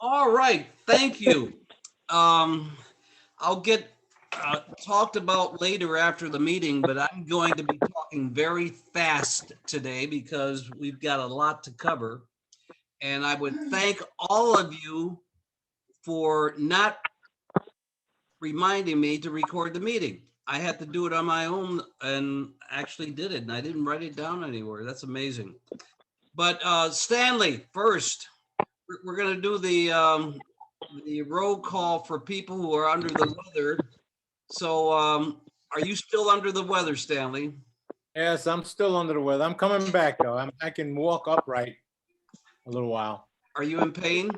All right, thank you. I'll get talked about later after the meeting, but I'm going to be talking very fast today because we've got a lot to cover. And I would thank all of you for not reminding me to record the meeting. I had to do it on my own and actually did it, and I didn't write it down anywhere. That's amazing. But Stanley, first, we're going to do the roll call for people who are under the weather. So are you still under the weather, Stanley? Yes, I'm still under the weather. I'm coming back though. I can walk upright a little while. Are you in pain?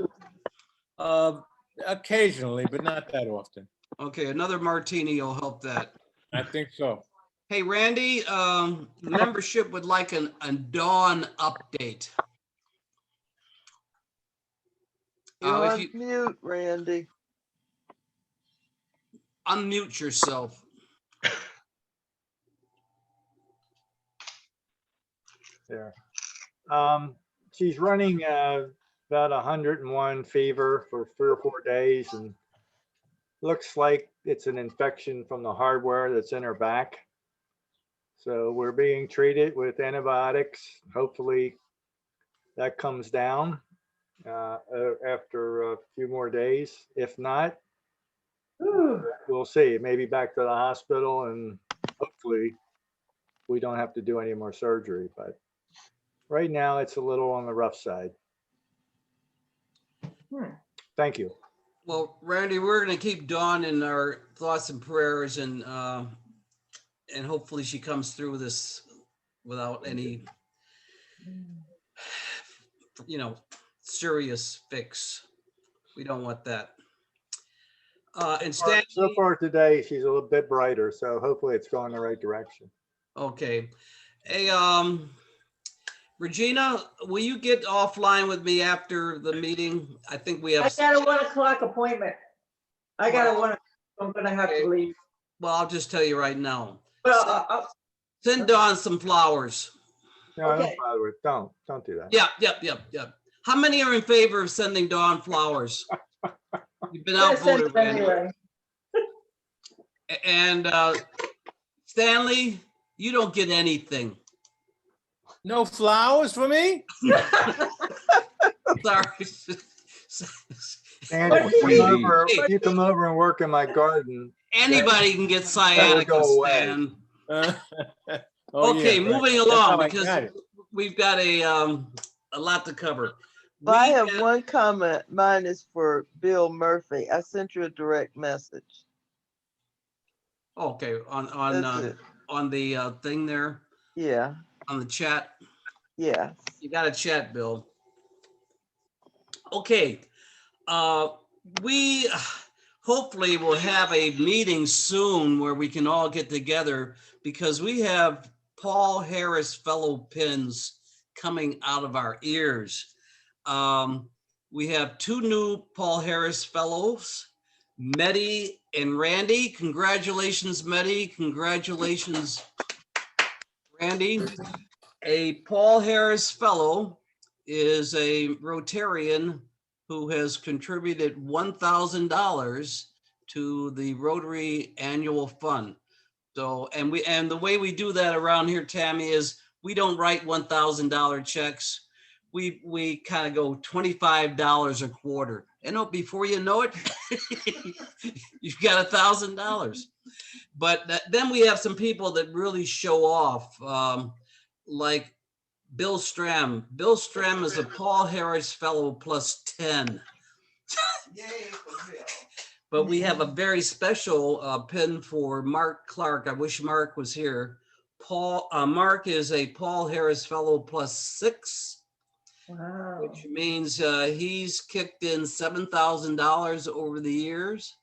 Occasionally, but not that often. Okay, another martini will help that. I think so. Hey, Randy, membership would like a dawn update. You're If on mute, Randy. unmute yourself. There. She's running about 101 fever for 3 or 4 days, and looks like it's an infection from the hardware that's in her back. So we're being treated with antibiotics. Hopefully that comes down after a few more days. If not, we'll see. Maybe back to the hospital, and hopefully we don't have to do any more surgery. But right now it's a little on the rough side. Thank you. Well, Randy, we're going to keep Dawn in our thoughts and prayers, and hopefully she comes through this without any, serious fix. We don't want that. And Stan, So far today, she's a little bit brighter, so hopefully it's going the right direction. okay. Hey, Regina, will you get offline with me after the meeting? I think we have. I got a 1 o'clock appointment. I'm gonna have to leave. Well, I'll just tell you right now. Well, Send Dawn some flowers. No, Okay. don't do that. Yep. How many are in favor of sending Dawn flowers? You've been I'm gonna send outvoted, it Randy. anyway. And Stanley, you don't get anything. No flowers for me? Sorry. And if you come over and work in my garden, Anybody can get That sciatica, would go away. Stan. Oh, Okay, yeah, right. moving That's how along I because got it. we've got a lot to cover. But I We have have- one comment. Mine is for Bill Murphy. I sent you a direct message. Okay, That's it. on the thing there, Yeah, on the chat. yeah. You got to chat, Bill. Okay, we hopefully will have a meeting soon where we can all get together because we have Paul Harris Fellow pins coming out of our ears. We have 2 new Paul Harris Fellows, Mehdi and Randy. Congratulations, Mehdi. Congratulations, Randy. A Paul Harris Fellow is a Rotarian who has contributed $1,000 to the Rotary Annual Fund. So, and the way we do that around here, Tammy, is we don't write $1,000 checks. We kind of go $25 a quarter. And before you know it, you've got $1,000. But then we have some people that really show off, like Bill Stram. Bill Stram is a Paul Harris Fellow plus 10. But we have a very special pin for Mark Clark. I wish Mark was here. Mark is a Paul Harris Fellow plus 6. Wow. Which means he's kicked in $7,000 over the years.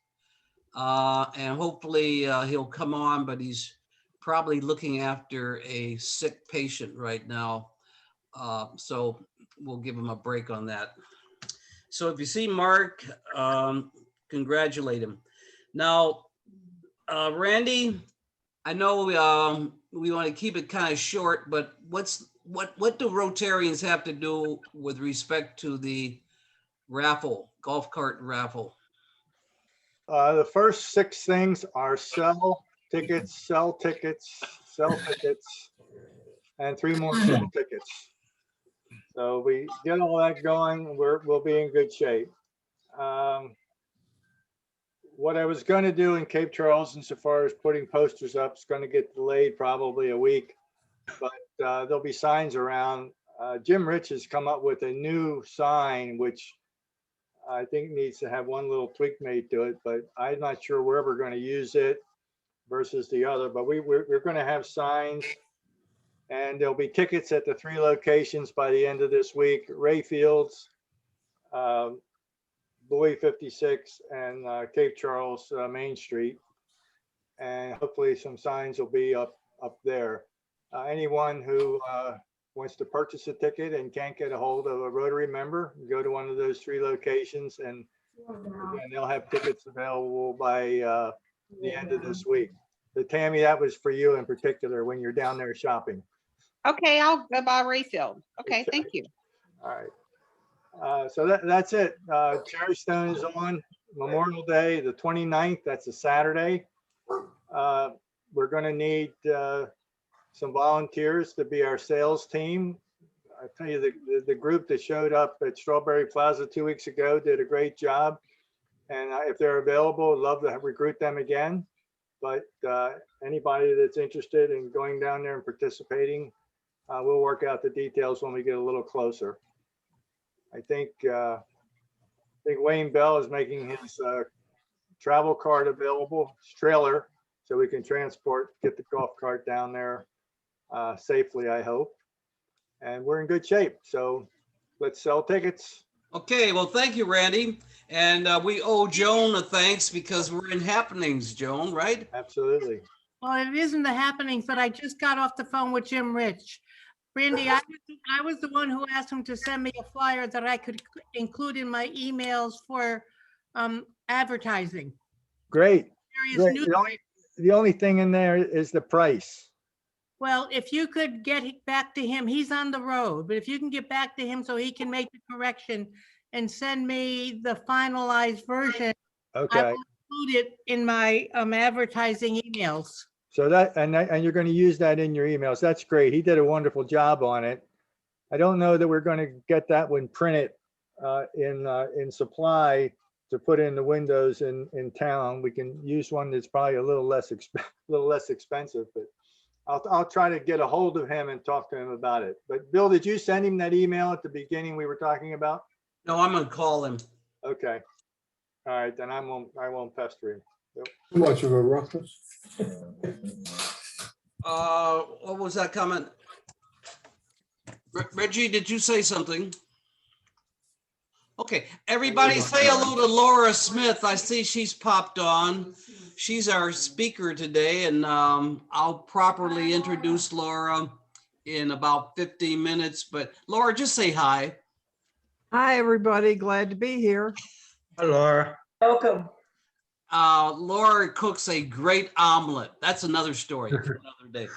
And hopefully he'll come on, but he's probably looking after a sick patient right now. So we'll give him a break on that. So if you see Mark, congratulate him. Now, Randy, I know we want to keep it kind of short, but what do Rotarians have to do with respect to the raffle, golf cart raffle? The first 6 things are sell tickets, sell tickets, sell tickets, and 3 more sell tickets. So we get all that going, we'll be in good shape. What I was going to do in Cape Charles, insofar as putting posters up, is going to get delayed probably a week, but there'll be signs around. Jim Rich has come up with a new sign, which I think needs to have one little tweak made to it, but I'm not sure where we're going to use it versus the other, but we're going to have signs, and there'll be tickets at the 3 locations by the end of this week: Ray Fields, Bowie 56, and Cape Charles Main Street. And hopefully some signs will be up there. Anyone who wants to purchase a ticket and can't get a hold of a Rotary member, go to one of those 3 locations, and they'll have tickets available by the end of this week. So Tammy, that was for you in particular when you're down there shopping. Okay, I'll go by Rayfield. Okay, thank you. All right. So that's it. Cherry Stone is on Memorial Day, the 29th. That's a Saturday. We're going to need some volunteers to be our sales team. I tell you, the group that showed up at Strawberry Plaza 2 weeks ago did a great job. And if they're available, I'd love to recruit them again. But anybody that's interested in going down there and participating, we'll work out the details when we get a little closer. I think Wayne Bell is making his travel cart available, his trailer, so we can get the golf cart down there safely, I hope. And we're in good shape. So let's sell tickets. Okay, well, thank you, Randy. And we owe Joan a thanks because we're in happenings, Joan, right? Absolutely. Well, it isn't the happenings, but I just got off the phone with Jim Rich. Randy, I was the one who asked him to send me a flyer that I could include in my emails for advertising. Great. Various Great. news- The only thing in there is the price. Well, if you could get back to him, he's on the road, but if you can get back to him so he can make the correction and send me the finalized version, I Okay. will include it in my advertising emails. So and you're going to use that in your emails. That's great. He did a wonderful job on it. I don't know that we're going to get that one printed in supply to put in the windows in town. We can use one that's probably a little less expensive, but I'll try to get a hold of him and talk to him about it. But Bill, did you send him that email at the beginning we were talking about? No, I'm gonna call him. Okay. All right, then I won't pester him. Too much of a ruckus. What was that comment? Reggie, did you say something? Okay, everybody say hello to Laura Smith. I see she's popped on. She's our speaker today, and I'll properly introduce Laura in about 15 minutes. But Laura, just say hi. Hi, everybody. Glad to be here. Hi, Laura. Welcome. Laura cooks a great omelet. That's another story for another day.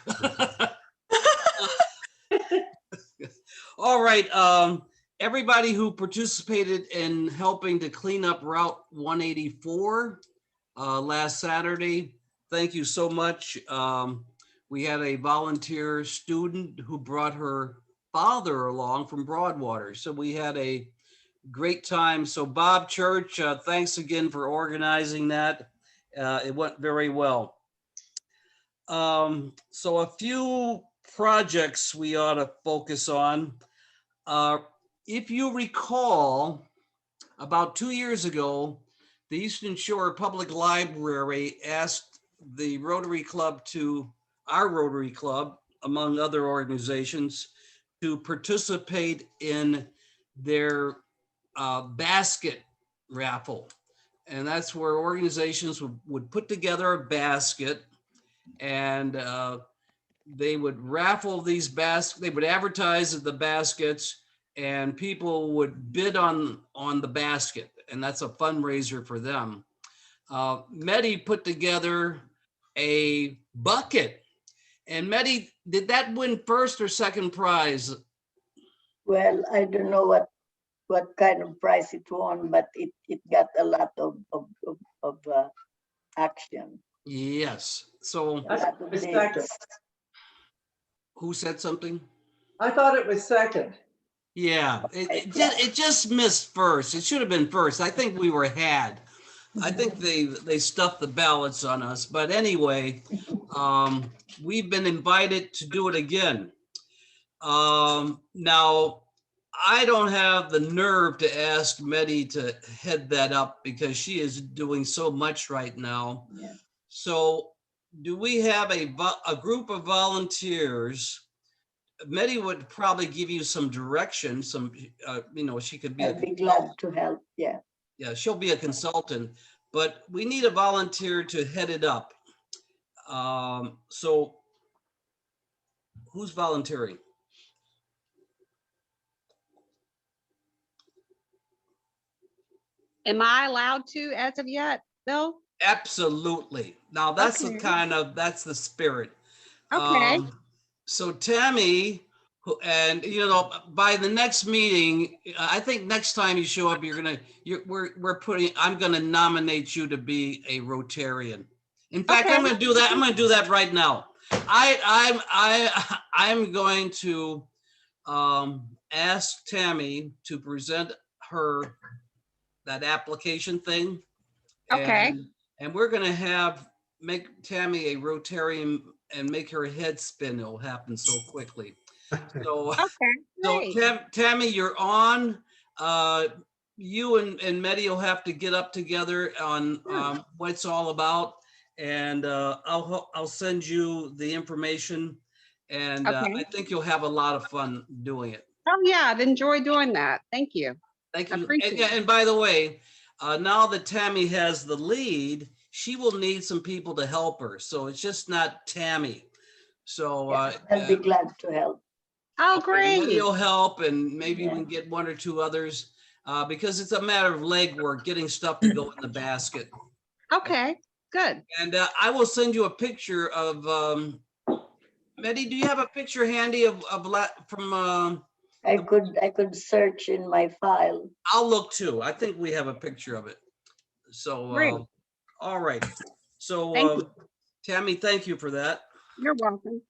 All right. Everybody who participated in helping to clean up Route 184 last Saturday, thank you so much. We had a volunteer student who brought her father along from Broadwater. So we had a great time. So Bob Church, thanks again for organizing that. It went very well. So a few projects we ought to focus on. If you recall, about 2 years ago, the Eastern Shore Public Library asked the Rotary Club our Rotary Club, among other organizations, to participate in their basket raffle. And that's where organizations would put together a basket, and they would raffle these baskets. They would advertise the baskets, and people would bid on the basket, and that's a fundraiser for them. Medi put together a bucket, and Medi, did that win first or second prize? Well, I don't know what what kind of prize it won, but it got a lot of action. Yes. So A lot of It's data. second. who said something? I thought it was second. Yeah, it just missed first. It should have been first. I think we were had. I think they stuffed the ballots on us. But anyway, we've been invited to do it again. Now, I don't have the nerve to ask Medi to head that up because she is doing so much right now. Yeah. So do we have a group of volunteers? Medi would probably give you some direction, some, she could be, I'd be glad to help. Yeah. yeah, she'll be a consultant, but we need a volunteer to head it up. So who's volunteering? Am I allowed to as of yet, Bill? Absolutely. Now that's Okay. that's the spirit. Okay. So Tammy, and by the next meeting, I think next time you show up, I'm gonna nominate you to be a Rotarian. In fact, Okay. I'm gonna do that. I'm gonna do that right now. I'm going to ask Tammy to present her that application thing. Okay. And we're gonna make Tammy a Rotarian and make her head spin. It'll happen so quickly. So, Okay. Great. Tammy, you're on. You and Medi will have to get up together on what it's all about, and I'll send you the information, and Okay. I think you'll have a lot of fun doing it. Oh, yeah, I've enjoyed doing that. Thank you. Thank I you. appreciate it. And by the way, now that Tammy has the lead, she will need some people to help her. So it's just not Tammy. So I'd be glad to help. Oh, Medi great. will help, and maybe we Yeah. can get one or two others because it's a matter of legwork, getting stuff to go in the basket. Okay, good. And I will send you a picture of Medi. Do you have a picture handy from? I could search in my file. I'll look too. I think we have a picture of it. So, Great. all right. So, Thank you. Tammy, thank you for that. You're welcome.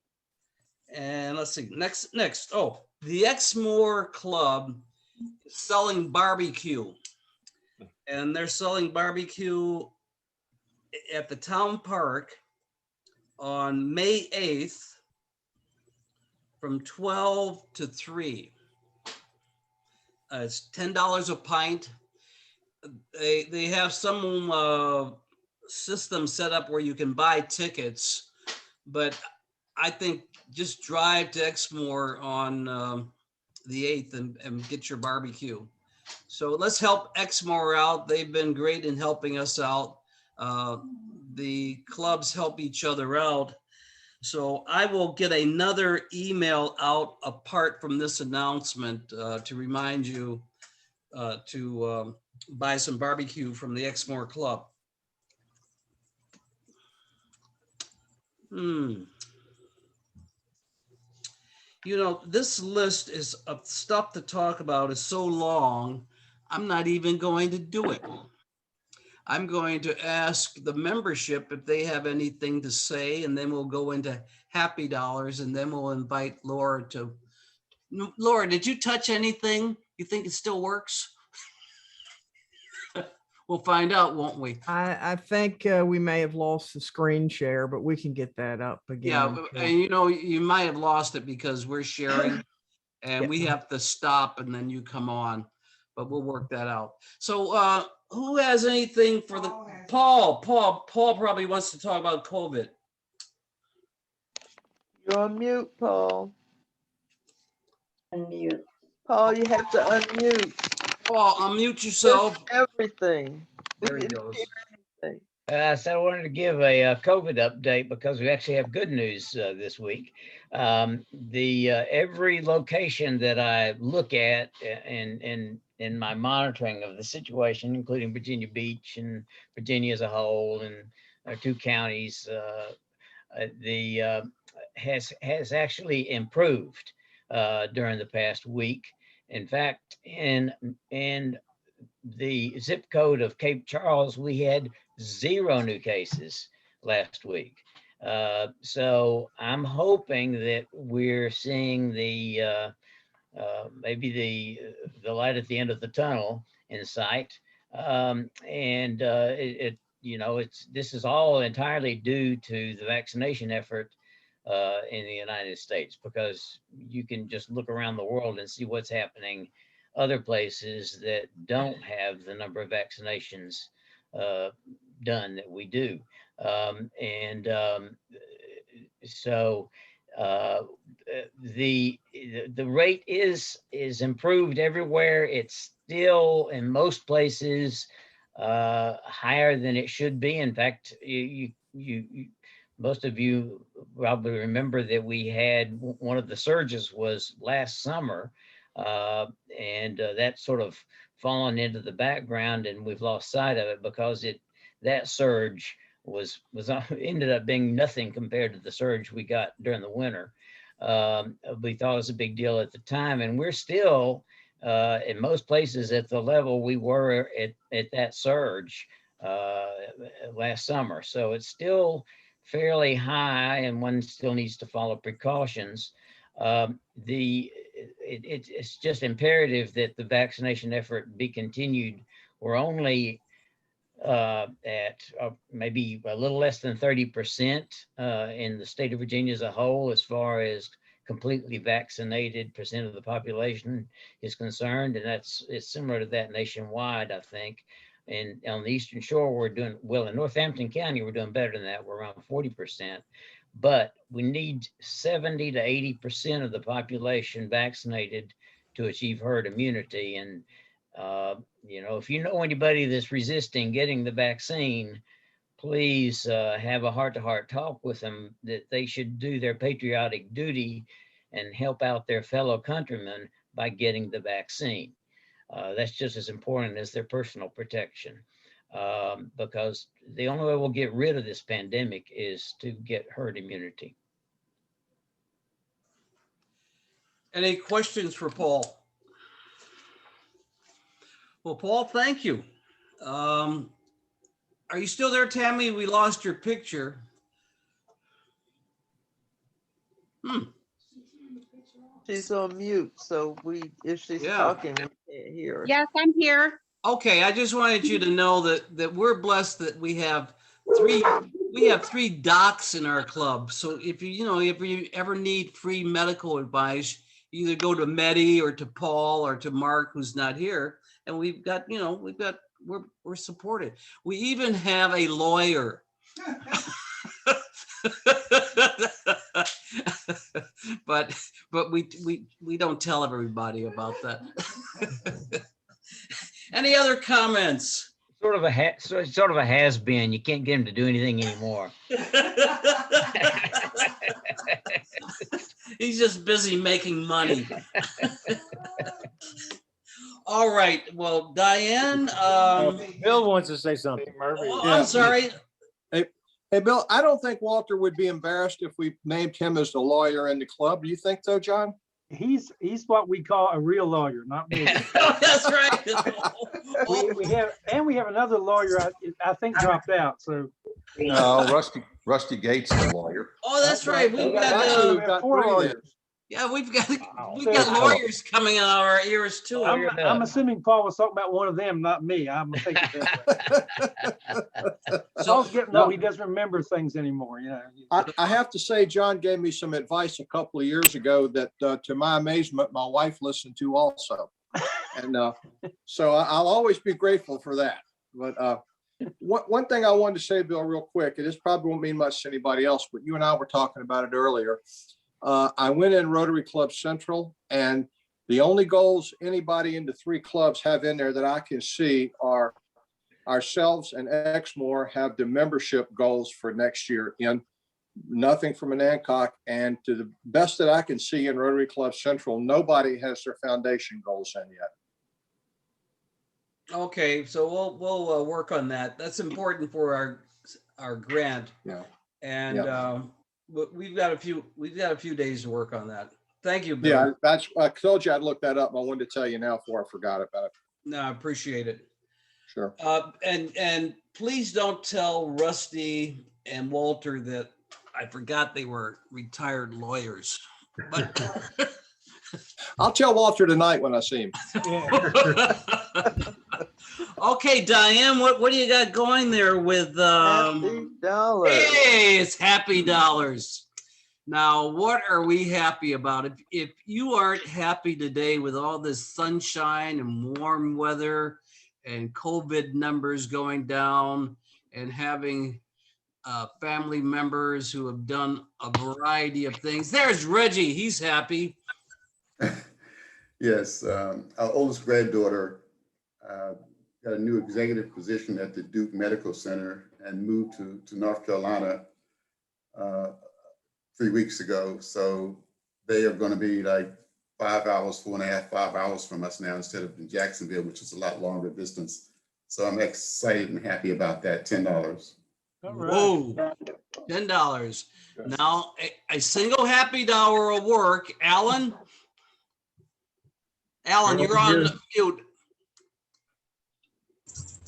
And let's see, next. Oh, the Exmoor Club is selling barbecue. And they're selling barbecue at the town park on May 8th from 12 to 3. It's $10 a pint. They have some system set up where you can buy tickets, but I think just drive to Exmoor on the 8th and get your barbecue. So let's help Exmoor out. They've been great in helping us out. The clubs help each other out. So I will get another email out apart from this announcement to remind you to buy some barbecue from the Exmoor Club. This list of stuff to talk about is so long, I'm not even going to do it. I'm going to ask the membership if they have anything to say, and then we'll go into happy dollars, and then we'll invite Laura to. Laura, did you touch anything? You think it still works? We'll find out, won't we? I think we may have lost the screen share, but we can get that up again. Yeah, I'm sure. and you might have lost it because we're sharing and we have to stop and then you come on, but we'll work that out. So who has anything for the Paul probably wants to talk about COVID. You're on mute, Paul. Unmute. Paul, you have to unmute Paul, unmute yourself. everything. There he goes. So I wanted to give a COVID update because we actually have good news this week. Every location that I look at in my monitoring of the situation, including Virginia Beach and Virginia as a whole and our 2 counties, has actually improved during the past week. In fact, in the zip code of Cape Charles, we had 0 new cases last week. So I'm hoping that we're seeing the maybe the light at the end of the tunnel in sight. This is all entirely due to the vaccination effort in the United States, because you can just look around the world and see what's happening other places that don't have the number of vaccinations done that we do. So the rate is improved everywhere. It's still in most places higher than it should be. In fact, most of you probably remember that we had one of the surges was last summer, and that's sort of fallen into the background, and we've lost sight of it because that surge was ended up being nothing compared to the surge we got during the winter. We thought it was a big deal at the time, and we're still in most places at the level we were at that surge last summer. So it's still fairly high, and one still needs to follow precautions. It's just imperative that the vaccination effort be continued. We're only at maybe a little less than 30% in the state of Virginia as a whole, as far as completely vaccinated percent of the population is concerned. And it's similar to that nationwide, I think. And on the Eastern Shore, we're doing well. In Northampton County, we're doing better than that. We're around 40%. But we need 70 to 80% of the population vaccinated to achieve herd immunity. And if you know anybody that's resisting getting the vaccine, please have a heart-to-heart talk with them that they should do their patriotic duty and help out their fellow countrymen by getting the vaccine. That's just as important as their personal protection, because the only way we'll get rid of this pandemic is to get herd immunity. Any questions for Paul? Well, Paul, thank you. Are you still there, Tammy? We lost your picture. She's on mute, so if she's talking, we can't hear her. Yes, I'm here. Okay, I just wanted you to know that we're blessed that we have three docs in our club. So if you ever need free medical advice, you either go to Medi or to Paul or to Mark, who's not here. And we're supported. We even have a lawyer. but we don't tell everybody about that. Any other comments? Sort of a has-been. You can't get him to do anything anymore. He's just busy making money. All right. Well, Diane. Bill wants to say something. I'm sorry. Hey, Bill, I don't think Walter would be embarrassed if we named him as the lawyer in the club. Do you think so, John? He's what we call a real lawyer, not me. Oh, that's right. we have another lawyer I think dropped out. So no, Rusty Gates is a lawyer. Oh, that's right. We've got 4 lawyers. Yeah, we've got lawyers coming out of our ears too. I'm assuming Paul was talking about one of them, not me. I'm thinking that way. Paul's getting old. He doesn't remember things anymore. I have to say, John gave me some advice a couple of years ago that, to my amazement, my wife listened to also, and so I'll always be grateful for that. But one thing I wanted to say, Bill, real quick, and this probably won't mean much to anybody else, but you and I were talking about it earlier. I went in Rotary Club Central, and the only goals anybody in the 3 clubs have in there that I can see are ourselves and Exmoor have the membership goals for next year in. Nothing from Anancock, and to the best that I can see in Rotary Club Central, nobody has their foundation goals in yet. Okay, so we'll work on that. That's important for our grant. Yeah. And but we've got a few days to work on that. Thank you, Bill. Yeah, that's, I told you I'd look that up. I wanted to tell you now before I forgot about it. No, I appreciate it. Sure. And please don't tell Rusty and Walter that I forgot they were retired lawyers. But I'll tell Walter tonight when I see him. okay, Diane, what do you got going there with Happy dollars. Hey, it's happy dollars. Now, what are we happy about? If you aren't happy today with all this sunshine and warm weather and COVID numbers going down and having family members who have done a variety of things. There's Reggie, he's happy. Yes, our oldest granddaughter got a new executive position at the Duke Medical Center and moved to North Carolina 3 weeks ago. So they are going to be like 5 hours, 4.5, 5 hours from us now instead of in Jacksonville, which is a lot longer distance. So I'm excited and happy about that. $10. Whoa, $10. Now, a single happy dollar will work. Alan? Alan, you're on mute.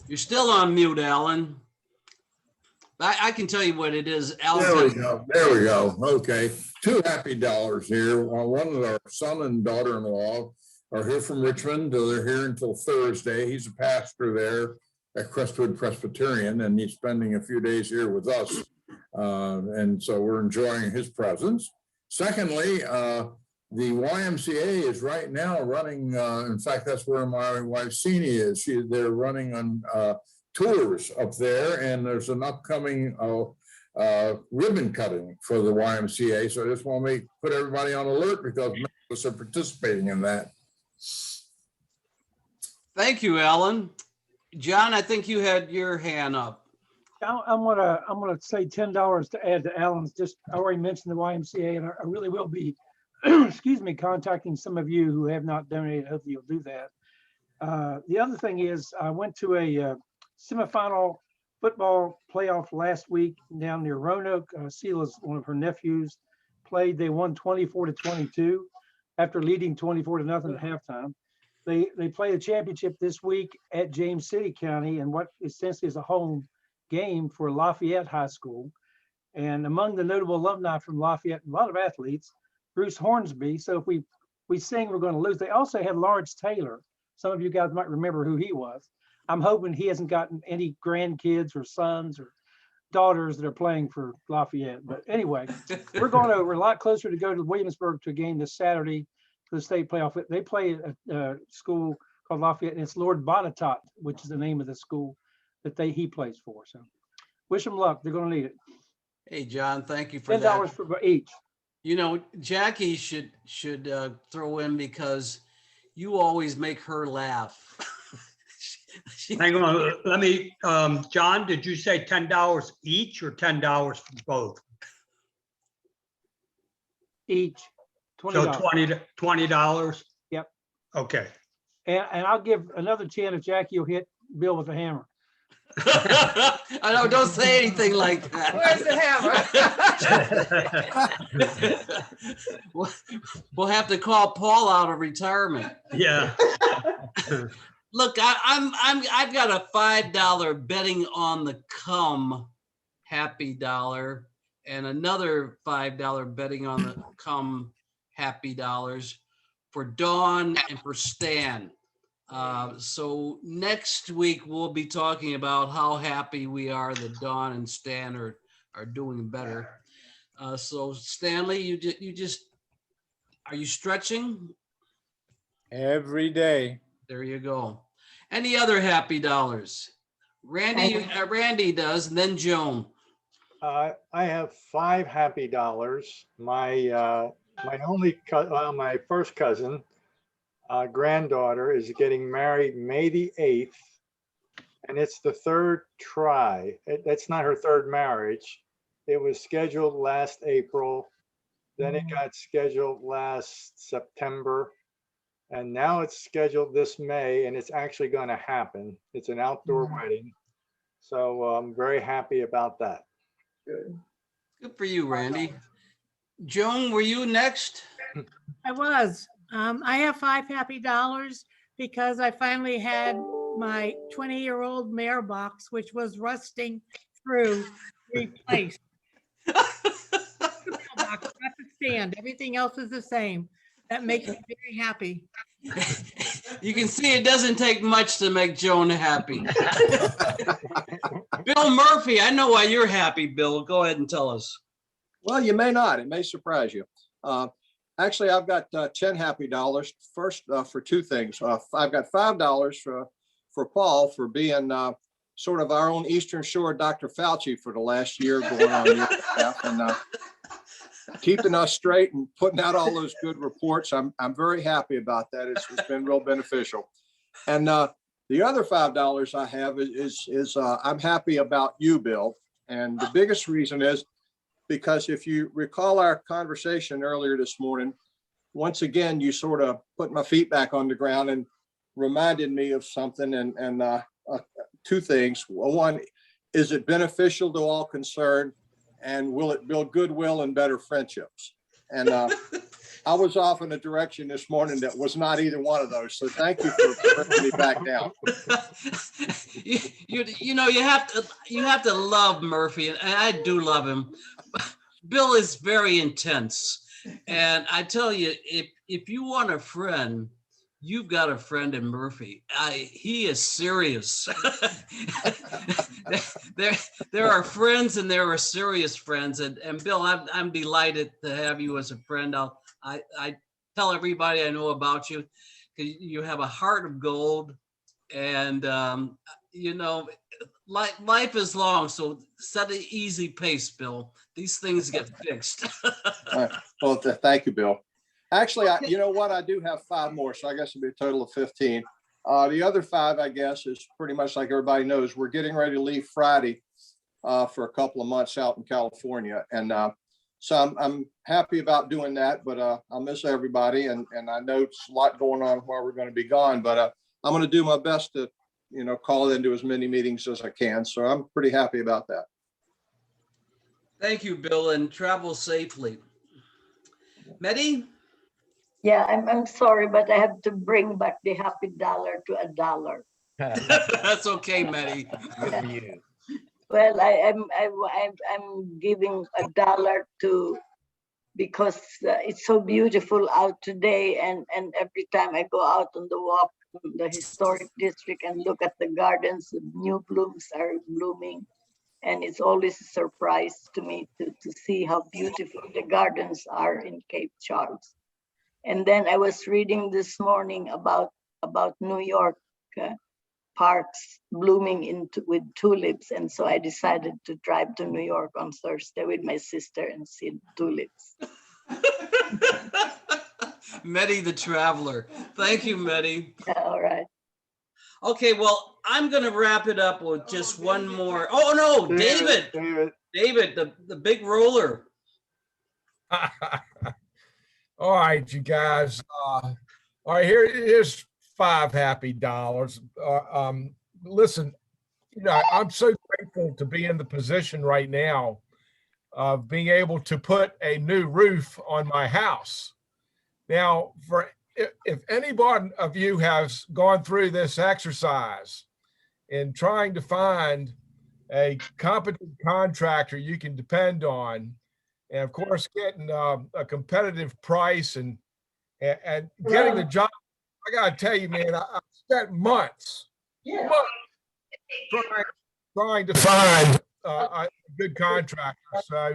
You're still on mute, Alan. I can tell you what it is. Alan. There we go. There we go. Okay. Two happy dollars here. One of our son and daughter-in-law are here from Richmond. They're here until Thursday. He's a pastor there at Crestwood Presbyterian, and he's spending a few days here with us. And so we're enjoying his presence. Secondly, the YMCA is right now running, in fact, that's where my wife Sini is. They're running on tours up there, and there's an upcoming ribbon cutting for the YMCA. So I just want to put everybody on alert because many of us are participating in that. Thank you, Alan. John, I think you had your hand up. I'm gonna say $10 to add to Alan's. Just I already mentioned the YMCA, and I really will be, excuse me, contacting some of you who have not donated. Hopefully you'll do that. The other thing is I went to a semifinal football playoff last week down near Roanoke. Sheila's one of her nephews played. They won 24-22 after leading 24-0 at halftime. They play the championship this week at James City County, and what essentially is a home game for Lafayette High School. And among the notable alumni from Lafayette, a lot of athletes, Bruce Hornsby. So if we sing, we're going to lose. They also had Lawrence Taylor. Some of you guys might remember who he was. I'm hoping he hasn't gotten any grandkids or sons or daughters that are playing for Lafayette. But anyway, we're going over a lot closer to go to Williamsburg to a game this Saturday for the state playoff. They play at a school called Lafayette, and it's Lord Botetourt, which is the name of the school that he plays for. So wish them luck. They're going to need it. Hey, John, thank you for $10 that. for each. You know, Jackie should throw in because you always make her laugh. Hang on, let me, John, did you say $10 each or $10 for both? Each. $20. So $20? Yep. Okay. And I'll give another chance if Jackie will hit Bill with a hammer. I know, don't say anything like that. Where's the hammer? We'll have to call Paul out of retirement. Yeah. Look, I've got a $5 betting on the come happy dollar and another $5 betting on the come happy dollars for Dawn and for Stan. So next week we'll be talking about how happy we are that Dawn and Stan are doing better. So Stanley, you just are you stretching? Every day. There you go. Any other happy dollars? Randy does, and then Joan. I have 5 happy dollars. My my first cousin, granddaughter, is getting married May the 8th, and it's the 3rd try. That's not her 3rd marriage. It was scheduled last April, then it got scheduled last September, and now it's scheduled this May, and it's actually going to happen. It's an outdoor wedding, so I'm very happy about that. Good for you, Randy. Joan, were you next? I was. I have $5 because I finally had my 20-year-old mailbox, which was rusting through, replaced. Mailbox, not the stand. Everything else is the same. That makes me very happy. You can see it doesn't take much to make Joan happy. Bill Murphy, I know why you're happy, Bill. Go ahead and tell us. Well, you may not. It may surprise you. Actually, I've got 10 happy dollars. First, for two things. I've got $5 for Paul for being sort of our own Eastern Shore Dr. Fauci for the last year, going on year and a half, and keeping us straight and putting out all those good reports. I'm very happy about that. It's been real beneficial. And the other $5 I have is I'm happy about you, Bill. And the biggest reason is because if you recall our conversation earlier this morning, once again, you sort of put my feet back on the ground and reminded me of something. And two things. One, is it beneficial to all concerned? And will it build goodwill and better friendships? And I was off in a direction this morning that was not either one of those. So thank you for bringing me back down. You know, you have to love Murphy, and I do love him. Bill is very intense. And I tell you, if you want a friend, you've got a friend in Murphy. He is serious. there are friends and there are serious friends. And Bill, I'm delighted to have you as a friend. I tell everybody I know about you. You have a heart of gold, and you know, life is long, so set an easy pace, Bill. These things get fixed. Well, thank you, Bill. Actually, you know what? I do have 5 more, so I guess it'll be a total of 15. The other 5, I guess, is pretty much like everybody knows. We're getting ready to leave Friday for a couple of months out in California. And so I'm happy about doing that, but I'll miss everybody. And I know it's a lot going on while we're going to be gone, but I'm going to do my best to, you know, call into as many meetings as I can. So I'm pretty happy about that. Thank you, Bill, and travel safely. Medi? Yeah, I'm sorry, but I have to bring back the happy dollar to $1. That's okay, Medi. Well, I'm giving $1 to, because it's so beautiful out today, and every time I go out on the walk in the historic district and look at the gardens, the new blooms are blooming, and it's always a surprise to me to see how beautiful the gardens are in Cape Charles. And then I was reading this morning about New York parks blooming with tulips, and so I decided to drive to New York on Thursday with my sister and see tulips. Medi the traveler. Thank you, Medi. All right. Okay, well, I'm going to wrap it up with just one more. Oh, no, David, the big roller. All right, you guys. All right, here's 5 happy dollars. Listen, you know, I'm so grateful to be in the position right now of being able to put a new roof on my house. Now, if anybody of you has gone through this exercise in trying to find a competent contractor you can depend on, and of course, getting a competitive price and getting the job, I gotta tell you, man, I spent months trying to find a good contractor. So.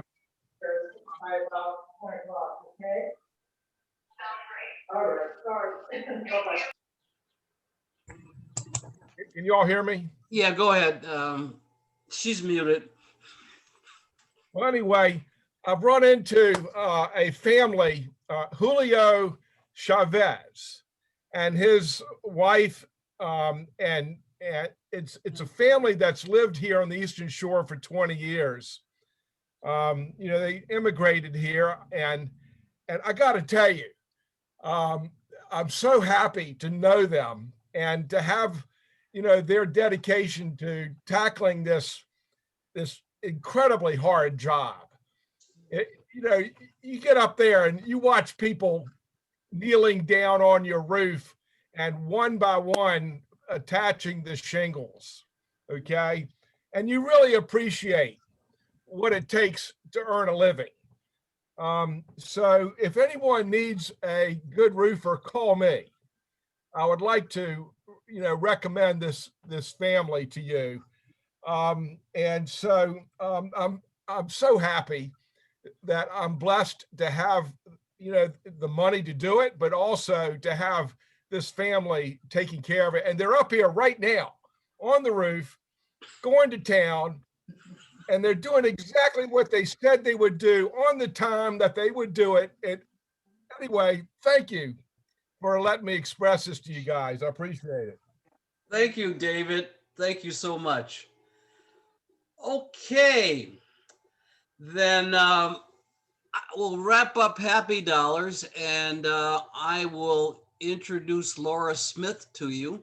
Can you all hear me? Yeah, go ahead. She's muted. Well, anyway, I've run into a family, Julio Chavez and his wife, and it's a family that's lived here on the Eastern Shore for 20 years. You know, they immigrated here, and I got to tell you, I'm so happy to know them and to have, you know, their dedication to tackling this incredibly hard job. you know, you get up there and you watch people kneeling down on your roof and one by one attaching the shingles, okay? And you really appreciate what it takes to earn a living. So if anyone needs a good roofer, call me. I would like to, you know, recommend this family to you. And so I'm so happy that I'm blessed to have, you know, the money to do it, but also to have this family taking care of it. And they're up here right now on the roof, going to town, and they're doing exactly what they said they would do on the time that they would do it. And anyway, thank you for letting me express this to you guys. I appreciate it. Thank you, David. Thank you so much. Okay, then we'll wrap up Happy Dollars, and I will introduce Laura Smith to you.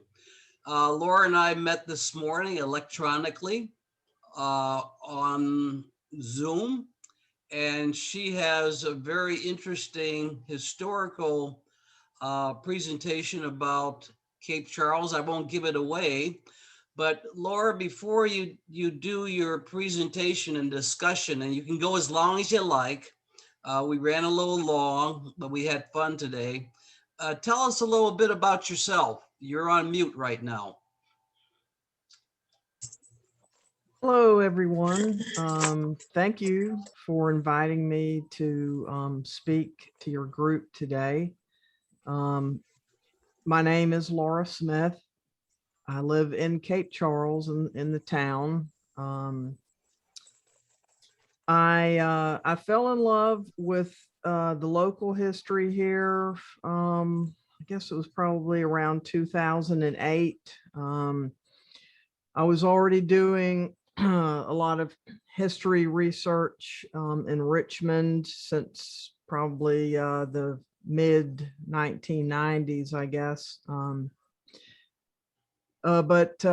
Laura and I met this morning electronically on Zoom, and she has a very interesting historical presentation about Cape Charles. I won't give it away, but Laura, before you do your presentation and discussion, and you can go as long as you like, we ran a little long, but we had fun today. Tell us a little bit about yourself. You're on mute right now. Hello, everyone. Thank you for inviting me to speak to your group today. My name is Laura Smith. I live in Cape Charles in the town. I fell in love with the local history here. I guess it was probably around 2008. I was already doing a lot of history research in Richmond since probably the mid 1990s, I guess. But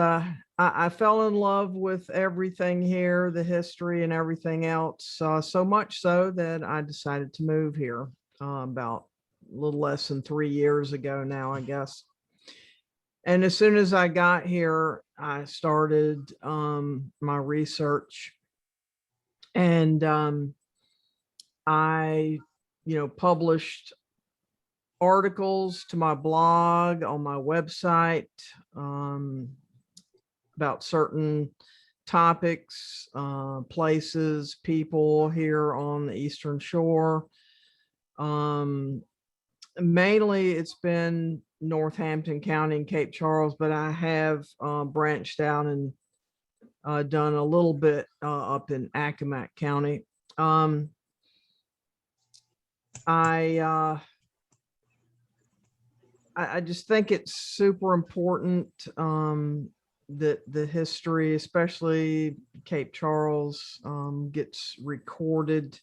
I fell in love with everything here, the history and everything else, so much so that I decided to move here about a little less than 3 years ago now, I guess. And as soon as I got here, I started my research, and I, published articles to my blog on my website about certain topics, places, people here on the Eastern Shore. Mainly it's been Northampton County and Cape Charles, but I have branched out and done a little bit up in Accomack County. I just think it's super important that the history, especially Cape Charles, gets recorded.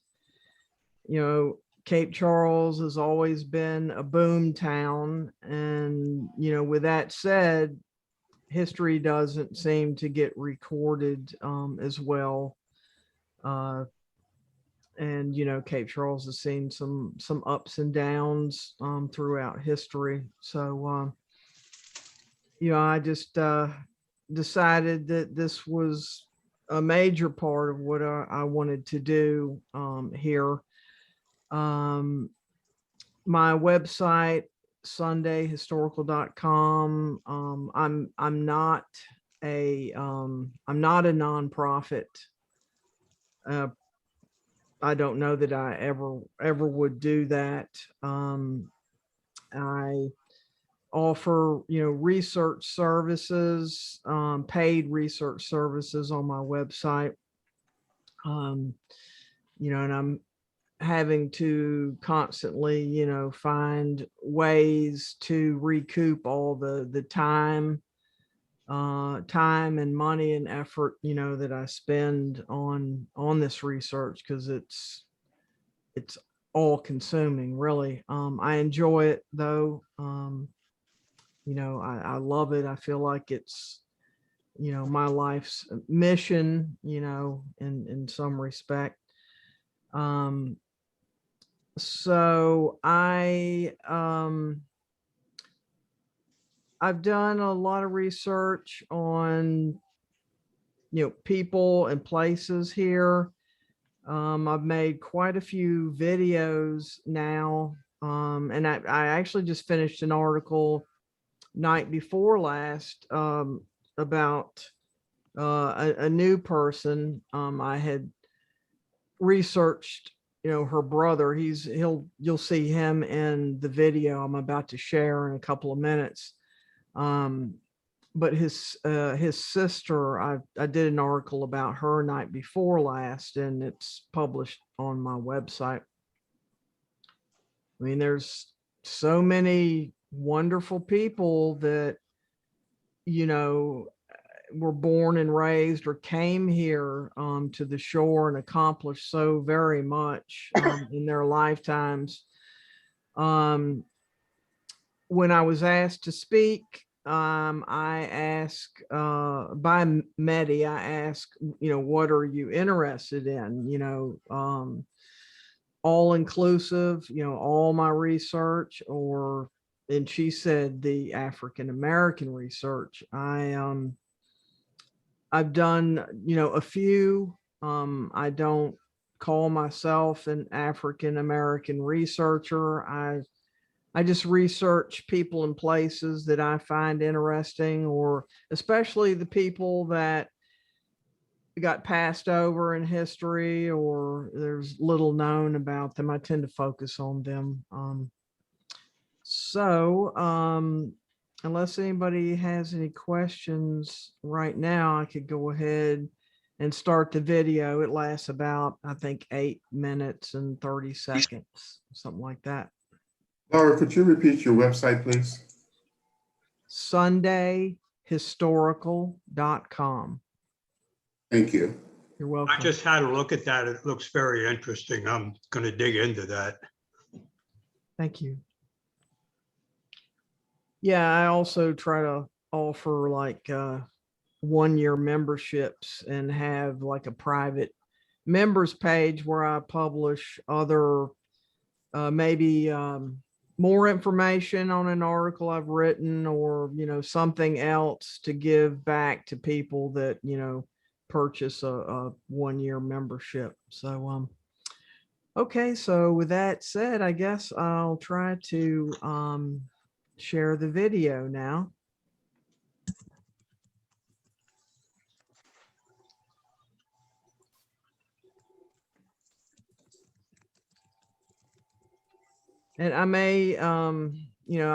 Cape Charles has always been a boom town, and with that said, history doesn't seem to get recorded as well. And Cape Charles has seen some ups and downs throughout history. So I just decided that this was a major part of what I wanted to do here. My website, sundayhistorical.com. I'm not a nonprofit. I don't know that I ever would do that. I offer, research services, paid research services on my website. And I'm having to constantly, find ways to recoup all the time and money and effort, that I spend on this research, because it's all consuming, really. I enjoy it though. I love it. I feel like it's, my life's mission, in some respect. So I've done a lot of research on, people and places here. I've made quite a few videos now. And I actually just finished an article night before last, about a new person. I had researched, her brother. You'll see him in the video I'm about to share in a couple of minutes. But his sister, I did an article about her night before last, and it's published on my website. I mean, there's so many wonderful people that, were born and raised or came here to the shore and accomplished so very much in their lifetimes. When I was asked to speak, I asked by Medi, I asked, what are you interested in? All inclusive, all my research, and she said the African American research. I've done, a few. I don't call myself an African American researcher. I just research people and places that I find interesting, or especially the people that got passed over in history or there's little known about them. I tend to focus on them. Unless anybody has any questions right now, I could go ahead and start the video. It lasts about, I think, 8 minutes and 30 seconds, something like that. Laura, could you repeat your website, please? SundayHistorical.com. Thank you. You're welcome. I just had a look at that. It looks very interesting. I'm going to dig into that. Thank you. Yeah, I also try to offer like 1-year memberships and have like a private members page where I publish other maybe more information on an article I've written, or something else to give back to people that purchase a 1-year membership. So okay, so with that said, I guess I'll try to share the video now. And I may, I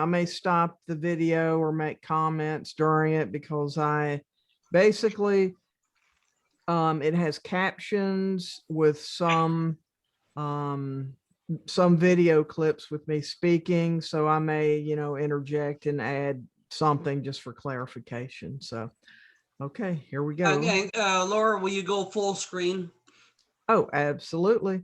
may stop the video or make comments during it, because I basically, it has captions with some video clips with me speaking. So I may, interject and add something just for clarification. So, okay, here we go. Okay, Laura, will you go full screen? Oh, absolutely.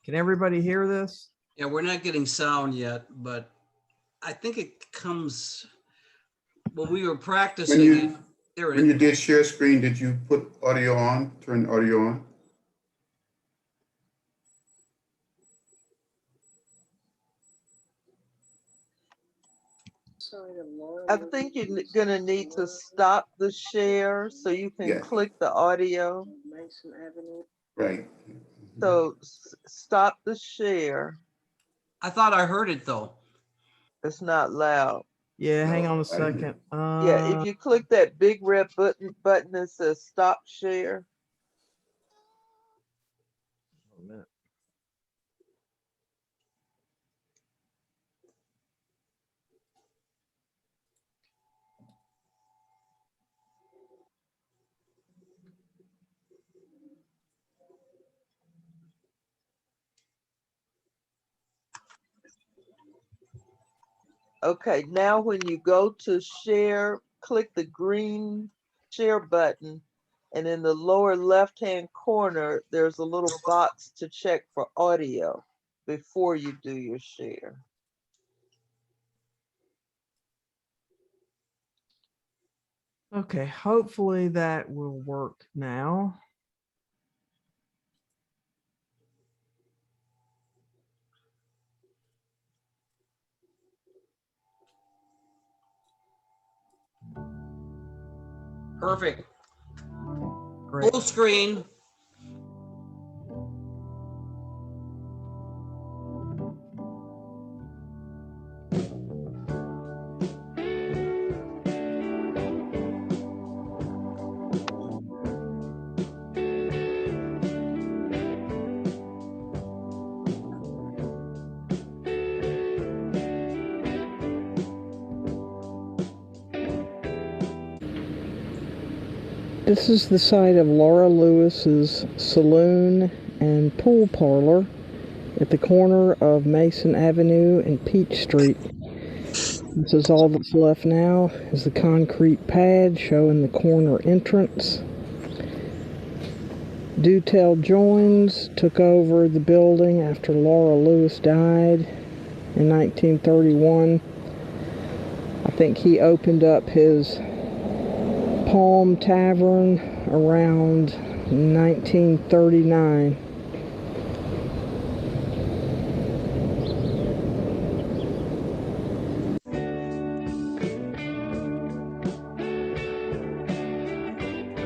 Can everybody hear this? Yeah, we're not getting sound yet, but I think it comes, when we were practicing. When you did share screen, did you put audio on, turn audio on? I think you're gonna need to stop the share so you can click the audio. Right. So stop the share. I thought I heard it though. It's not loud. Yeah, hang on a second. Yeah, if you click that big red button that says stop share. Okay, now when you go to share, click the green share button And in the lower left-hand corner, there's a little box to check for audio before you do your share. Okay, hopefully that will work now. Perfect. Great. Full screen. This is the site of Laura Lewis's saloon and pool parlor at the corner of Mason Avenue and Peach Street. This is all that's left now is the concrete pad showing the corner entrance. Dutel Joins took over the building after Laura Lewis died in 1931. I think he opened up his Palm Tavern around 1939.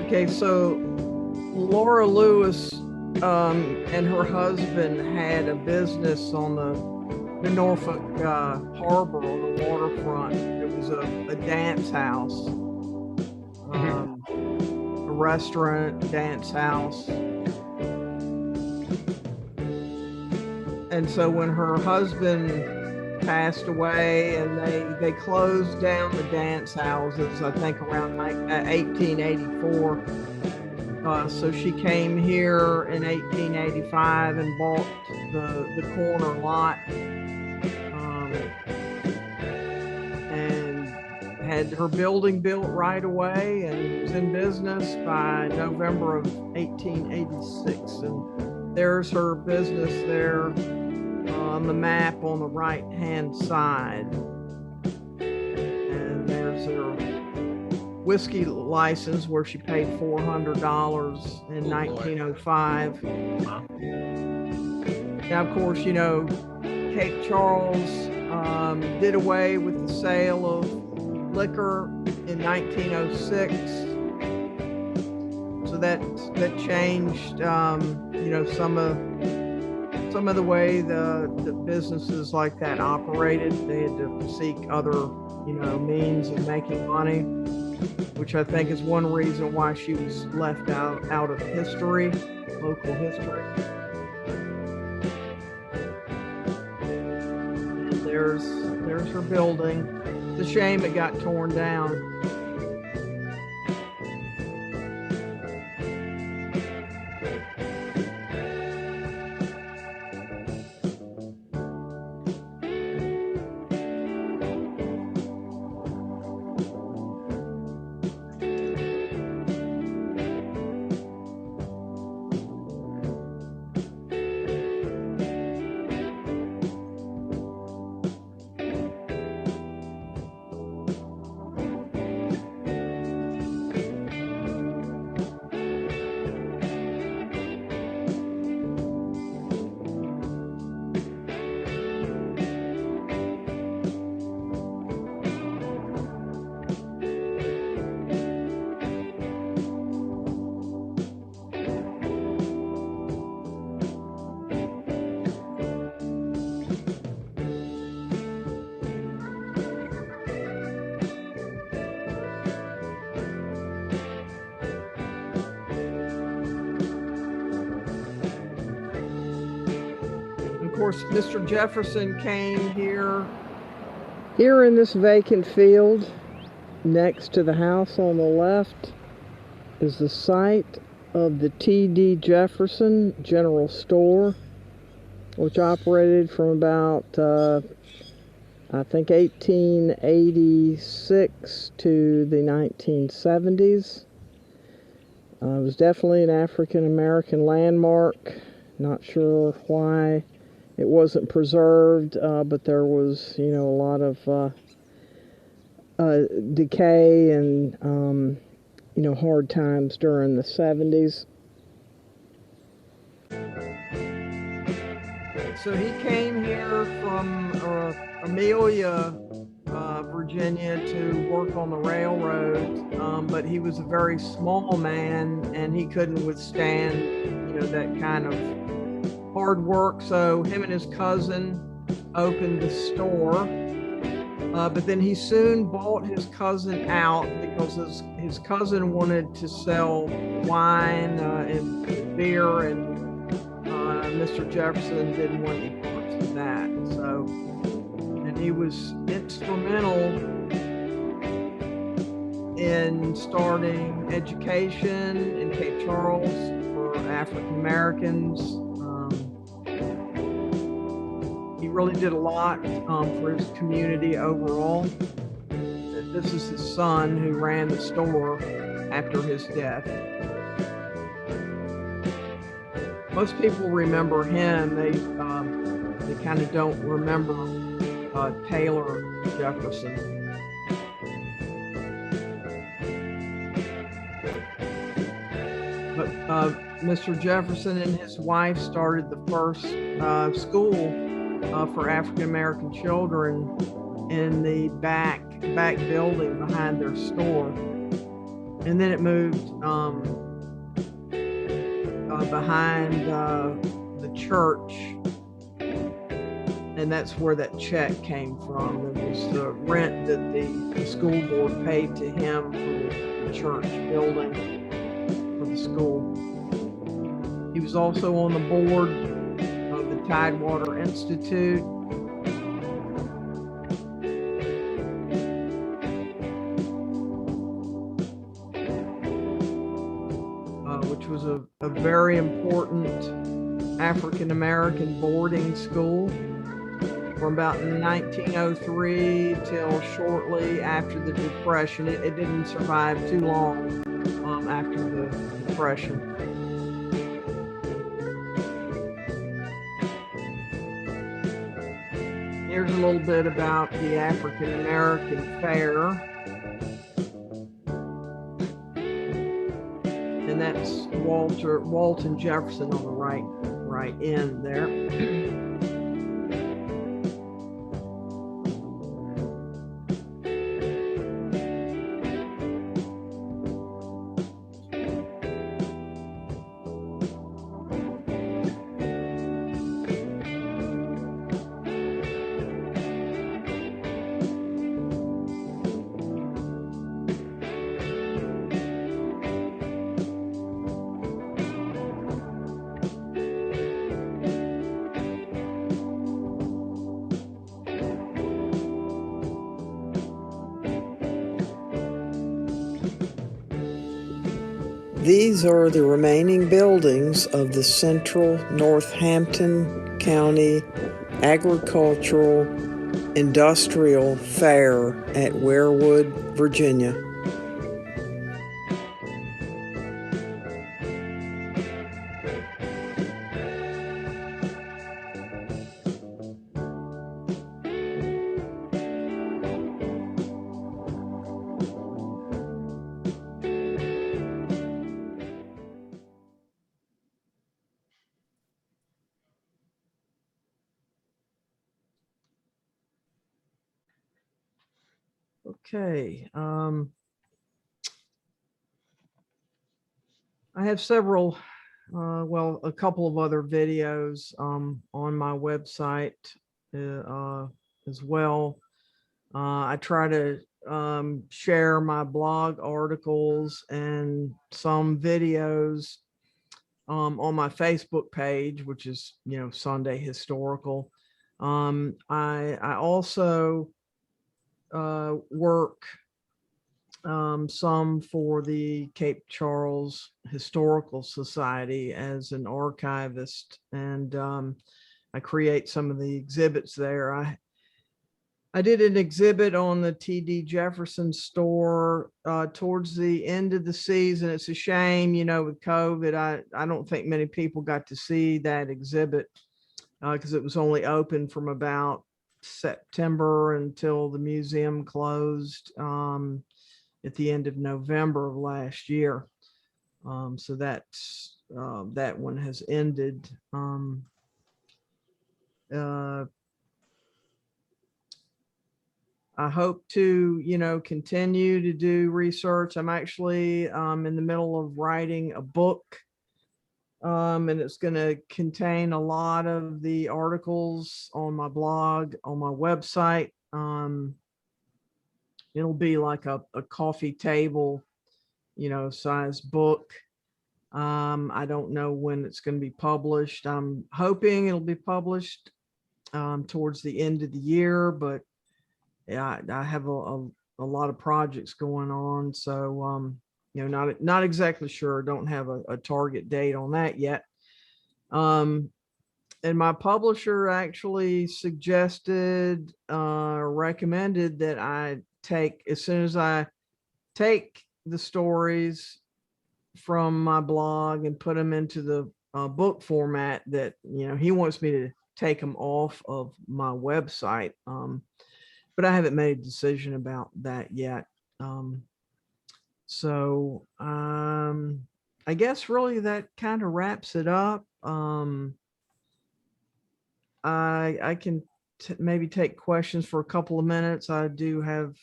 Okay, so Laura Lewis and her husband had a business on the Norfolk Harbor on the waterfront. It was a dance house. A restaurant, dance house. And so when her husband passed away and they closed down the dance houses, I think around 1884. So she came here in 1885 and bought the corner lot. Had her building built right away and was in business by November of 1886. And there's her business there on the map on the right-hand side. And there's her whiskey license where she paid $400 in 1905. Now, of course, you know, Cape Charles did away with the sale of liquor in 1906, so that changed you know, some of the way the businesses like that operated. They had to seek other, you know, means of making money, which I think is one reason why she was left out of history, local history. And there's her building. It's a shame it got torn down. Of course, Mr. Jefferson came here. Here in this vacant field, next to the house on the left, is the site of the T.D. Jefferson General Store, which operated from about, I think, 1886 to the 1970s. It was definitely an African-American landmark. Not sure why it wasn't preserved, but there was, you know, a lot of decay and, you know, hard times during the 70s. So he came here from Amelia, Virginia to work on the railroad, but he was a very small man and he couldn't withstand, you know, that kind of hard work. So him and his cousin opened the store, but then he soon bought his cousin out because his cousin wanted to sell wine and beer, and Mr. Jefferson didn't want any parts of that. So, and he was instrumental in starting education in Cape Charles for African Americans. He really did a lot for his community overall. This is his son who ran the store after his death. Most people remember him. They kind of don't remember Taylor Jefferson. But Mr. Jefferson and his wife started the first school for African American children in the back building behind their store, and then it moved behind the church, and that's where that check came from. It was the rent that the school board paid to him for the church building for the school. He was also on the board of the Tidewater Institute. Which was a very important African-American boarding school from about 1903 till shortly after the Depression. It didn't survive too long after the Depression. Here's a little bit about the African American Fair. And that's Walton Jefferson on the right end there. These are the remaining buildings of the Central Northampton County Agricultural Industrial Fair at Weirwood, Virginia. Okay, I have several, well, a couple of other videos on my website as well. I try to share my blog articles and some videos on my Facebook page, which is, you know, Sunday Historical. I also work some for the Cape Charles Historical Society as an archivist, and I create some of the exhibits there. I did an exhibit on the TD Jefferson store towards the end of the season. It's a shame, with COVID, I don't think many people got to see that exhibit because it was only open from about September until the museum closed at the end of November of last year. So that's that one has ended. I hope to, continue to do research. I'm actually in the middle of writing a book, and it's going to contain a lot of the articles on my blog, on my website. It'll be like a coffee table, size book. I don't know when it's going to be published. I'm hoping it'll be published towards the end of the year, but yeah, I have a lot of projects going on. So, not exactly sure. Don't have a target date on that yet. And my publisher actually suggested, recommended that I take, as soon as I take the stories from my blog and put them into the book format, that, he wants me to take them off of my website. But I haven't made a decision about that yet. So I guess really that kind of wraps it up. I can maybe take questions for a couple of minutes. I do have,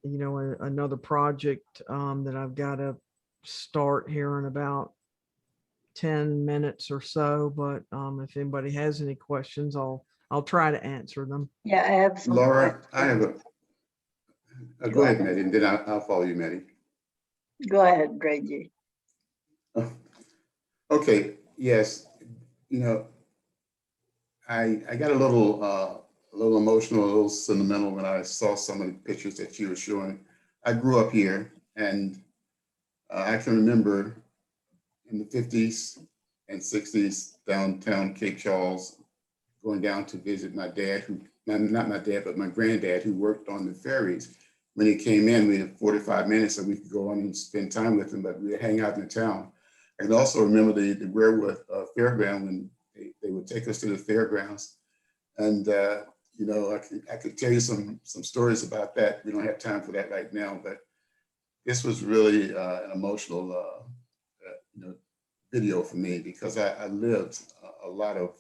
another project that I've got to start here in about 10 minutes or so. But if anybody has any questions, I'll try to answer them. Yeah, I have some. Laura, I have a, go ahead, Maddie, and then I'll follow you, Maddie. Go ahead, Reggie. Okay, yes, I got a little emotional, a little sentimental when I saw some of the pictures that you were showing. I grew up here, and I can remember in the 50s and 60s, downtown Cape Charles, going down to visit my dad, not my dad, but my granddad, who worked on the ferries. When he came in, we had 45 minutes so we could go on and spend time with him, but we would hang out in the town. I can also remember the Railroad Fairground when they would take us to the fairgrounds. And, I could tell you some stories about that. We don't have time for that right now, but this was really an emotional, video for me, because I lived a lot of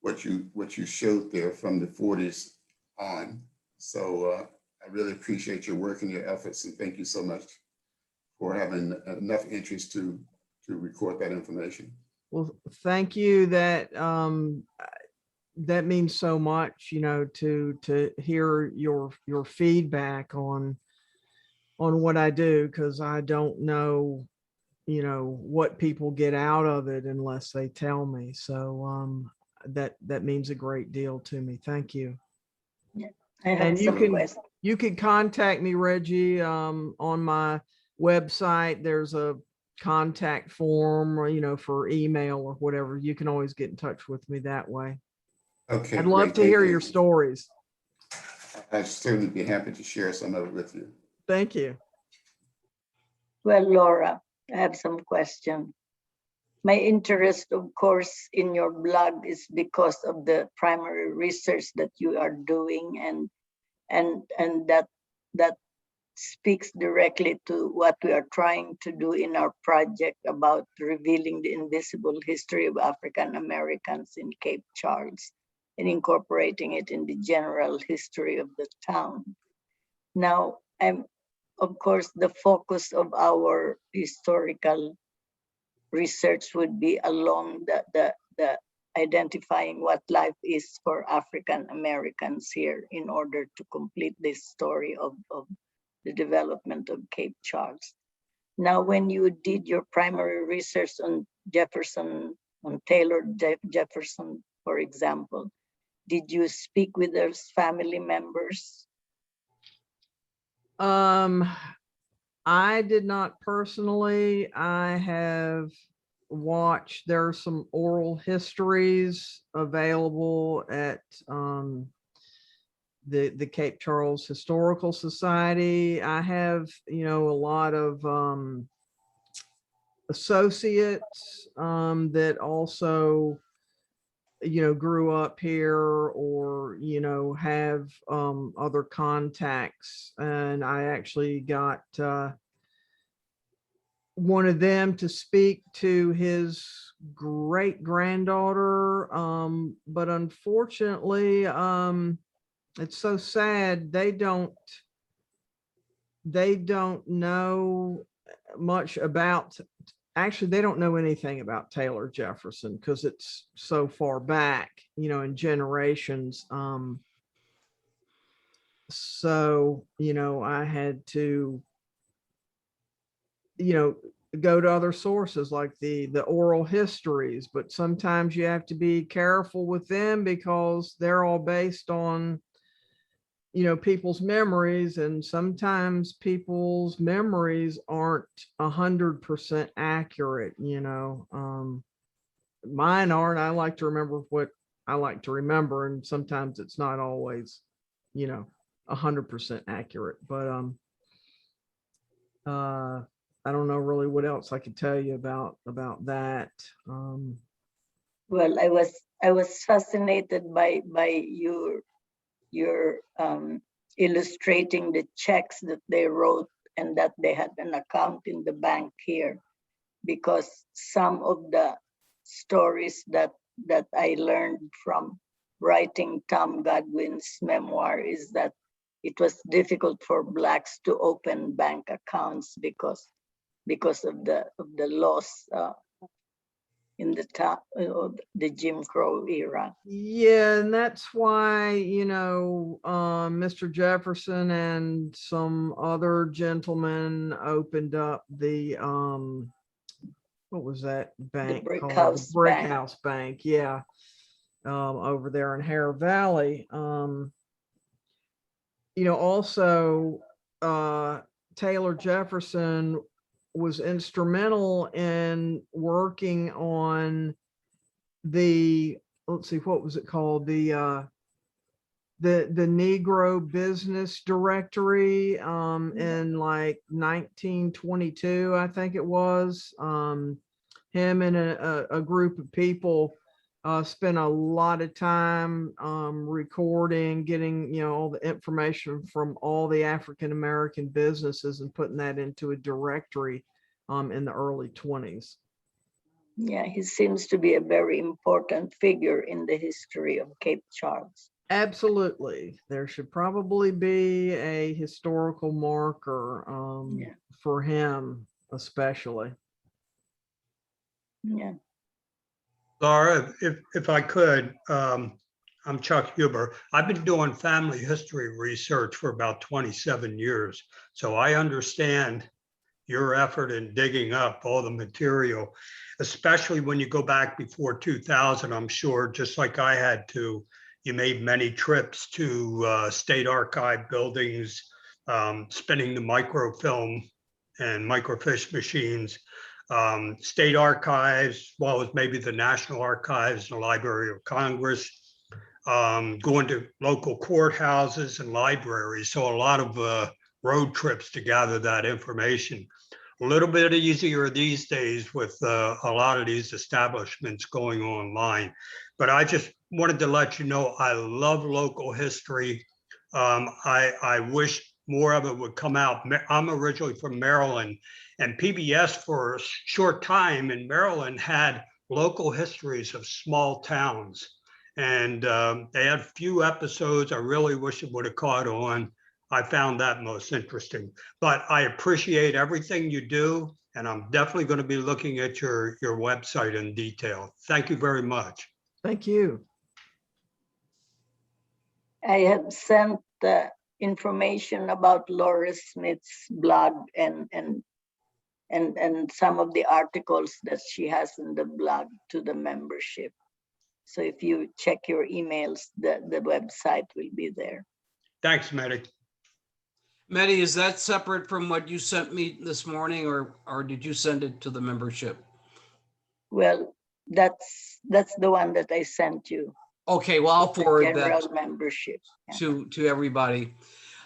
what you showed there from the 40s on. So I really appreciate your work and your efforts, and thank you so much for having enough interest to record that information. Well, thank you. That means so much, to hear your feedback on what I do, because I don't know, what people get out of it unless they tell me. So that means a great deal to me. Thank you. Yeah, I have And some questions. you can contact me, Reggie, on my website. There's a contact form, or, for email or whatever. You can always get in touch with me that way. Okay. I'd love to hear your stories. I'd certainly be happy to share some of it with you. Thank you. Well, Laura, I have some question. My interest, of course, in your blog is because of the primary research that you are doing, and that speaks directly to what we are trying to do in our project about revealing the invisible history of African Americans in Cape Charles and incorporating it in the general history of the town. Now, of course, the focus of our historical research would be along the identifying what life is for African Americans here in order to complete this story of the development of Cape Charles. Now, when you did your primary research on Jefferson, on Taylor Jefferson, for example, did you speak with those family members? I did not personally. I have watched, there are some oral histories available at the Cape Charles Historical Society. I have, you know, a lot of associates that also, you know, grew up here or, you know, have other contacts. And I actually got one of them to speak to his great granddaughter. But unfortunately, it's so sad. They don't know much about, actually, they don't know anything about Taylor Jefferson because it's so far back, you know, in generations. So, you know, I had to, you know, go to other sources like the oral histories, but sometimes you have to be careful with them because they're all based on, you know, people's memories, and sometimes people's memories aren't 100% accurate, you know. Mine aren't. I like to remember what I like to remember, and sometimes it's not always, you know, 100% accurate. But I don't know really what else I could tell you about that. Well, I was fascinated by your illustrating the checks that they wrote and that they had an account in the bank here, because some of the stories that I learned from writing Tom Godwin's memoir is that it was difficult for Blacks to open bank accounts because of the laws in the the Jim Crow era. Yeah, and that's why, you know, Mr. Jefferson and some other gentlemen opened up the what was that bank Brick called? House The Brick Bank. House Bank, yeah. Over there in Hare Valley. You know, also Taylor Jefferson was instrumental in working on the, let's see, what was it called? The Negro Business Directory in like 1922, I think it was. Him and a group of people spent a lot of time recording, getting, you know, all the information from all the African American businesses and putting that into a directory in the early 20s. Yeah, he seems to be a very important figure in the history of Cape Charles. Absolutely. There should probably be a historical marker for him, especially. Yeah. Laura, if I could, I'm Chuck Huber. I've been doing family history research for about 27 years. So I understand your effort in digging up all the material, especially when you go back before 2000. I'm sure, just like I had to, you made many trips to state archive buildings, spinning the microfilm and microfiche machines, state archives, as well as maybe the National Archives and the Library of Congress, going to local courthouses and libraries. So a lot of road trips to gather that information. A little bit easier these days with a lot of these establishments going online. But I just wanted to let you know, I love local history. I wish more of it would come out. I'm originally from Maryland, and PBS for a short time in Maryland had local histories of small towns. And they had a few episodes. I really wish it would have caught on. I found that most interesting. But I appreciate everything you do, and I'm definitely going to be looking at your website in detail. Thank you very much. Thank you. I have sent the information about Laura Smith's blog and some of the articles that she has in the blog to the membership. So if you check your emails, the website will be there. Thanks, Mehdi. Mehdi, is that separate from what you sent me this morning, or did you send it to the membership? Well, that's the one that I sent you. Okay, well, I'll the forward that general membership. to everybody.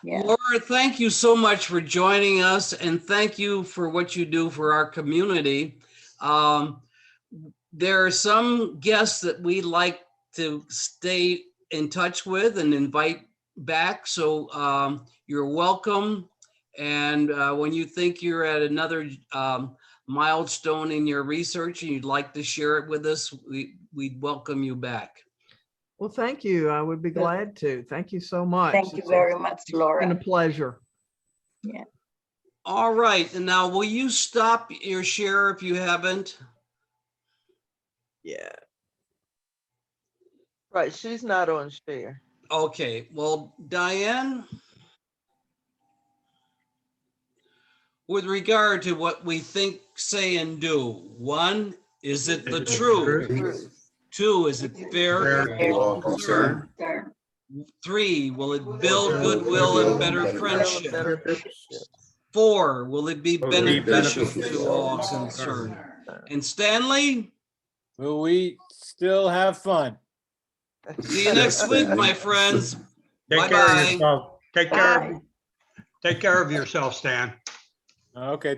Yeah. Laura, thank you so much for joining us, and thank you for what you do for our community. There are some guests that we like to stay in touch with and invite back, so you're welcome. And when you think you're at another milestone in your research and you'd like to share it with us, we'd welcome you back. Well, thank you. I would be glad to. Thank you so much. Thank you very much, It's been a Laura. pleasure. Yeah. All right, and now will you stop your share if you haven't? Yeah. Right, she's not on share. Okay, well, Diane, with regard to what we think, say, and do, 1, is it the truth? 2, is it fair to all concerned? 3, will it build goodwill and better friendship? 4, will it be beneficial to all concerned? And Stanley, Will we still have fun? see you next week, my friends. Take care of Bye-bye. yourself. Take care of yourself, Stan. Okay.